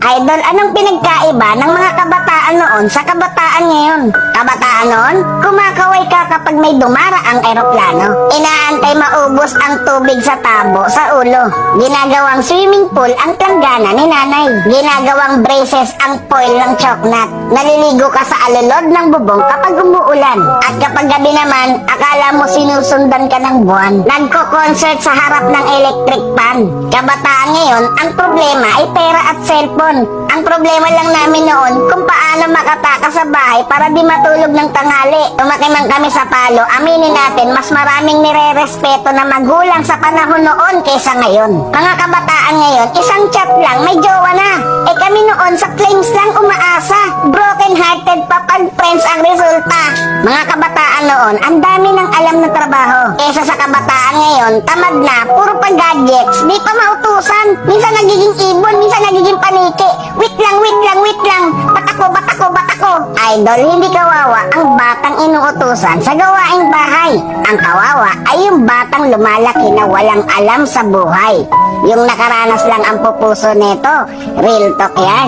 Idol, anong pinagkaiba ng mga kabataan noon sa kabataan ngayon? Kabataan noon, kumakaway ka kapag may dumaraang eroplano. Inaantay maubos ang tubig sa tabo sa ulo. Ginagawang swimming pool ang planggana ni nanay. Ginagawang braces ang foil ng choknat. Naliligo ka sa alulod ng bubong kapag umuulan. At kapag gabi naman, akala mo sinusundan ka ng buwan. Nagko-concert sa harap ng electric fan. Kabataan ngayon, ang problema ay pera at cellphone. Ang problema lang namin noon kung paano makatakas sa bahay para di matulog ng tanghali. Lumaki man kami sa palo, aminin natin mas maraming nire-respeto na magulang sa panahon noon kaysa ngayon. Mga kabataan ngayon, isang chat lang, may jowa na. Eh kami noon sa flames lang umaasa. Broken hearted pa pag friends ang resulta. Mga kabataan noon, ang dami ng alam na trabaho. Kesa sa kabataan ngayon, tamad na, puro pa gadgets, di pa mautusan. Minsan nagiging ibon, minsan nagiging paniki. Wait lang. Batako. Idol, hindi kawawa ang batang inuutusan sa gawaing bahay. Ang kawawa ay yung batang lumalaki na walang alam sa buhay. Yung nakaranas lang ang pupuso nito. Real talk yan.